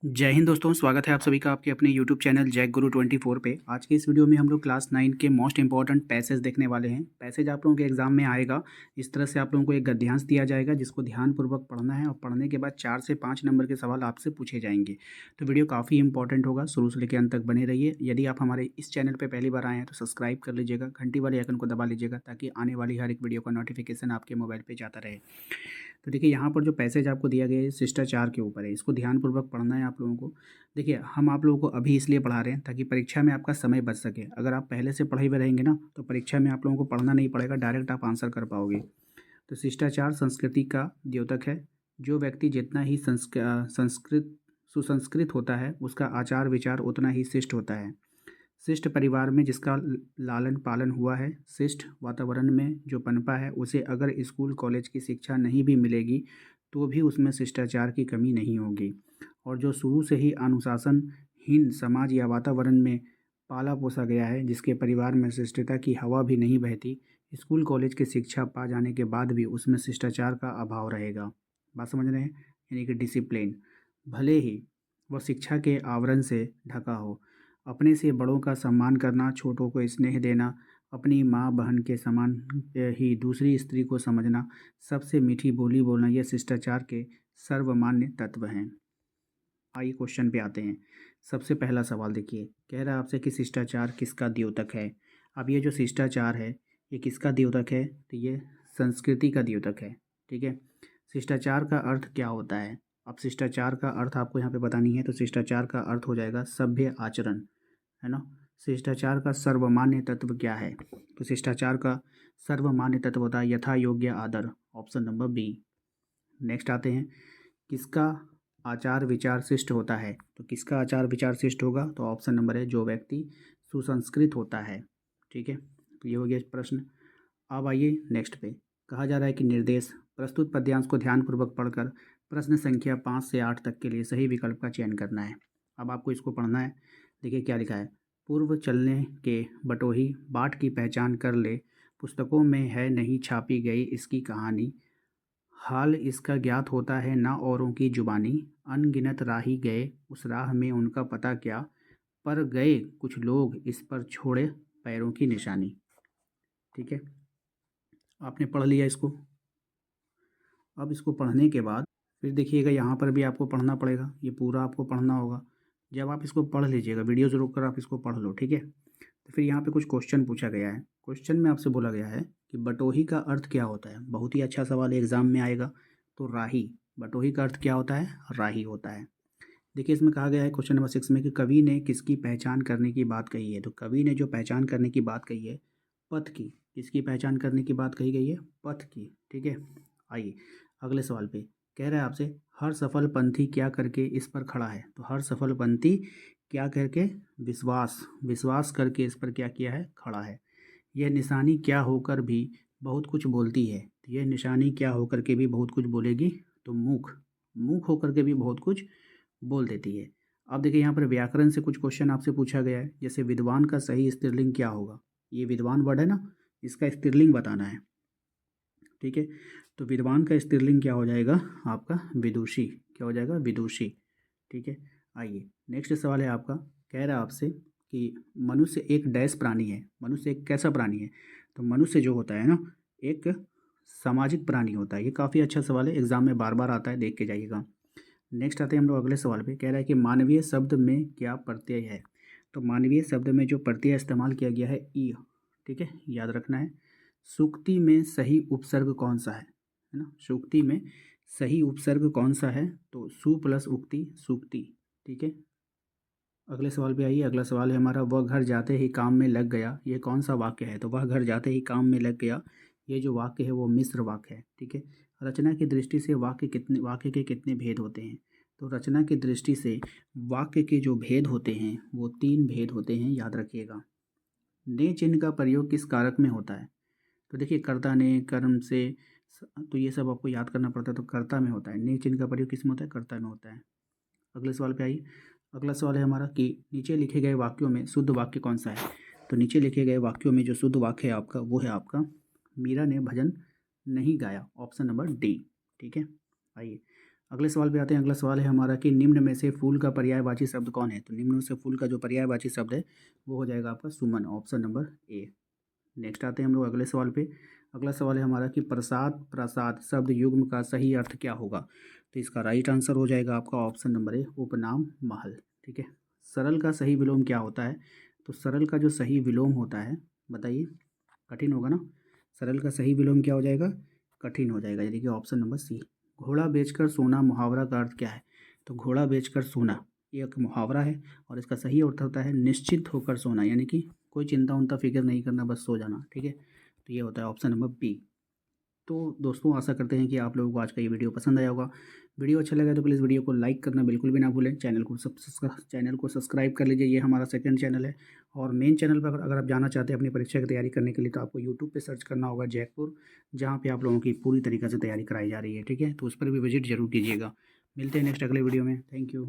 जय हिंद दोस्तों, स्वागत है आप सभी का आपके अपने YouTube चैनल जैक गुरु 24 पे। आज के इस वीडियो में हम लोग क्लास 9 के मोस्ट इंपॉर्टेंट पैसेज देखने वाले हैं। पैसेज आप लोगों के एग्जाम में आएगा। इस तरह से आप लोगों को एक गद्यांश दिया जाएगा जिसको ध्यानपूर्वक पढ़ना है और पढ़ने के बाद 4 से 5 नंबर के सवाल आपसे पूछे जाएंगे। तो वीडियो काफ़ी इंपॉर्टेंट होगा, शुरू से लेकर अंत तक बने रहिए। यदि आप हमारे इस चैनल पर पहली बार आए हैं तो सब्सक्राइब कर लीजिएगा, घंटी वाले आइकन को दबा लीजिएगा ताकि आने वाली हर एक वीडियो का नोटिफिकेशन आपके मोबाइल पर जाता रहे। तो देखिए यहाँ पर जो पैसेज आपको दिया गया है शिष्टाचार के ऊपर है, इसको ध्यानपूर्वक पढ़ना है आप लोगों को। देखिए हम आप लोगों को अभी इसलिए पढ़ा रहे हैं ताकि परीक्षा में आपका समय बच सके। अगर आप पहले से पढ़े हुए रहेंगे ना तो परीक्षा में आप लोगों को पढ़ना नहीं पड़ेगा, डायरेक्ट आप आंसर कर पाओगे। तो शिष्टाचार संस्कृति का द्योतक है। जो व्यक्ति जितना ही संस्कृत सुसंस्कृत होता है उसका आचार विचार उतना ही शिष्ट होता है। शिष्ट परिवार में जिसका लालन पालन हुआ है, शिष्ट वातावरण में जो पनपा है, उसे अगर स्कूल कॉलेज की शिक्षा नहीं भी मिलेगी तो भी उसमें शिष्टाचार की कमी नहीं होगी। और जो शुरू से ही अनुशासनहीन समाज या वातावरण में पाला पोसा गया है, जिसके परिवार में शिष्टता की हवा भी नहीं बहती, स्कूल कॉलेज की शिक्षा पा जाने के बाद भी उसमें शिष्टाचार का अभाव रहेगा। बात समझ रहे हैं? यानी कि डिसिप्लिन, भले ही वह शिक्षा के आवरण से ढका हो। अपने से बड़ों का सम्मान करना, छोटों को स्नेह देना, अपनी माँ बहन के समान ही दूसरी स्त्री को समझना, सबसे मीठी बोली बोलना, यह शिष्टाचार के सर्वमान्य तत्व हैं। आइए क्वेश्चन पे आते हैं। सबसे पहला सवाल देखिए, कह रहा है आपसे कि शिष्टाचार किसका द्योतक है। अब ये जो शिष्टाचार है ये किसका द्योतक है, तो ये संस्कृति का द्योतक है। ठीक है, शिष्टाचार का अर्थ क्या होता है। अब शिष्टाचार का अर्थ आपको यहाँ पे बतानी है, तो शिष्टाचार का अर्थ हो जाएगा सभ्य आचरण, है ना। शिष्टाचार का सर्वमान्य तत्व क्या है, तो शिष्टाचार का सर्वमान्य तत्व होता है यथा योग्य आदर, ऑप्शन नंबर बी। नेक्स्ट आते हैं, किसका आचार विचार शिष्ट होता है, तो किसका आचार विचार शिष्ट होगा, तो ऑप्शन नंबर है जो व्यक्ति सुसंस्कृत होता है। ठीक है, तो ये हो गया प्रश्न। अब आइए नेक्स्ट पे। कहा जा रहा है कि निर्देश, प्रस्तुत पद्यांश को ध्यानपूर्वक पढ़कर प्रश्न संख्या 5 से 8 तक के लिए सही विकल्प का चयन करना है। अब आपको इसको पढ़ना है। देखिए क्या लिखा है, पूर्व चलने के बटोही बाट की पहचान कर ले, पुस्तकों में है नहीं छापी गई इसकी कहानी, हाल इसका ज्ञात होता है ना औरों की जुबानी, अनगिनत राही गए उस राह में उनका पता क्या, पर गए कुछ लोग इस पर छोड़े पैरों की निशानी। ठीक है, आपने पढ़ लिया इसको। अब इसको पढ़ने के बाद फिर देखिएगा यहाँ पर भी आपको पढ़ना पड़ेगा, ये पूरा आपको पढ़ना होगा। जब आप इसको पढ़ लीजिएगा, वीडियो से रोक कर आप इसको पढ़ लो। ठीक है, तो फिर यहाँ पे कुछ क्वेश्चन पूछा गया है। क्वेश्चन में आपसे बोला गया है कि बटोही का अर्थ क्या होता है। बहुत ही अच्छा सवाल एग्जाम में आएगा। तो राही, बटोही का अर्थ क्या होता है, राही होता है। देखिए इसमें कहा गया है क्वेश्चन नंबर 6 में कि कवि ने किसकी पहचान करने की बात कही है। तो कवि ने जो पहचान करने की बात कही है, पथ की, किसकी पहचान करने की बात कही गई है, पथ की। ठीक है, आइए अगले सवाल पे। कह रहा है आपसे, हर सफल पंथी क्या करके इस पर खड़ा है। तो हर सफल पंथी क्या करके, विश्वास, विश्वास करके इस पर क्या किया है, खड़ा है। यह निशानी क्या होकर भी बहुत कुछ बोलती है। तो यह निशानी क्या होकर के भी बहुत कुछ बोलेगी, तो मुख, मुख होकर के भी बहुत कुछ बोल देती है। अब देखिए यहाँ पर व्याकरण से कुछ क्वेश्चन आपसे पूछा गया है, जैसे विद्वान का सही स्त्रीलिंग क्या होगा। ये विद्वान वर्ड है ना, इसका स्त्रीलिंग बताना है। ठीक है, तो विद्वान का स्त्रीलिंग क्या हो जाएगा आपका, विदुषी। क्या हो जाएगा, विदुषी। ठीक है, आइए नेक्स्ट सवाल है आपका। कह रहा है आपसे कि मनुष्य एक डैश प्राणी है। मनुष्य एक कैसा प्राणी है, तो मनुष्य जो होता है ना, एक सामाजिक प्राणी होता है। ये काफ़ी अच्छा सवाल है, एग्जाम में बार बार आता है, देख के जाइएगा। नेक्स्ट आते हैं हम लोग अगले सवाल पे। कह रहा है कि मानवीय शब्द में क्या प्रत्यय है। तो मानवीय शब्द में जो प्रत्यय इस्तेमाल किया गया है, ई। ठीक है, याद रखना है। सूक्ति में सही उपसर्ग कौन सा है ना, सूक्ति में सही उपसर्ग कौन सा है, तो सु प्लस उक्ति, सूक्ति। ठीक है, अगले सवाल पे आइए। अगला सवाल है हमारा, वह घर जाते ही काम में लग गया, ये कौन सा वाक्य है। तो वह घर जाते ही काम में लग गया, ये जो वाक्य है वो मिश्र वाक्य है। ठीक है, रचना की दृष्टि से वाक्य के कितने भेद होते हैं। तो रचना की दृष्टि से वाक्य के जो भेद होते हैं वो 3 भेद होते हैं, याद रखिएगा। ने चिन्ह का प्रयोग किस कारक में होता है। तो देखिए कर्ता ने, कर्म से, तो ये सब आपको याद करना पड़ता है। तो कर्ता में होता है, ने चिन्ह का प्रयोग किस में होता है, कर्ता में होता है। अगले सवाल पे आइए। अगला सवाल है हमारा कि नीचे लिखे गए वाक्यों में शुद्ध वाक्य कौन सा है। तो नीचे लिखे गए वाक्यों में जो शुद्ध वाक्य है आपका, वो है आपका, मीरा ने भजन नहीं गाया, ऑप्शन नंबर डी। ठीक है, आइए अगले सवाल पे आते हैं। अगला सवाल है हमारा कि निम्न में से फूल का पर्यायवाची शब्द कौन है। तो निम्न में से फूल का जो पर्यायवाची शब्द है वो हो जाएगा आपका सुमन, ऑप्शन नंबर ए। नेक्स्ट आते हैं हम लोग अगले सवाल पे। अगला सवाल है हमारा कि प्रसाद प्रसाद शब्द युग्म का सही अर्थ क्या होगा। तो इसका राइट आंसर हो जाएगा आपका ऑप्शन नंबर ए, उपनाम महल। ठीक है। सरल का सही विलोम क्या होता है। तो सरल का जो सही विलोम होता है, बताइए, कठिन होगा ना। सरल का सही विलोम क्या हो जाएगा, कठिन हो जाएगा, यानी कि ऑप्शन नंबर सी। घोड़ा बेचकर सोना मुहावरा का अर्थ क्या है। तो घोड़ा बेचकर सोना ये एक मुहावरा है और इसका सही अर्थ होता है निश्चिंत होकर सोना, यानी कि कोई चिंता उनता फिक्र नहीं करना, बस सो जाना। ठीक है। तो ये होता है ऑप्शन नंबर बी। तो दोस्तों आशा करते हैं कि आप लोगों को आज का ये वीडियो पसंद आया होगा। वीडियो अच्छा लगा तो प्लीज़ वीडियो को लाइक करना बिल्कुल भी ना भूलें। चैनल को सब्सक्राइब कर लीजिए, ये हमारा सेकंड चैनल है। और मेन चैनल पर अगर आप जाना चाहते हैं अपनी परीक्षा की तैयारी करने के लिए तो आपको यूट्यूब पे सर्च करना होगा जयपुर, जहाँ पे आप लोगों की पूरी तरीके से तैयारी कराई जा रही है। ठीक है, तो उस पर भी विजिट जरूर कीजिएगा। मिलते हैं नेक्स्ट अगले वीडियो में। Thank you.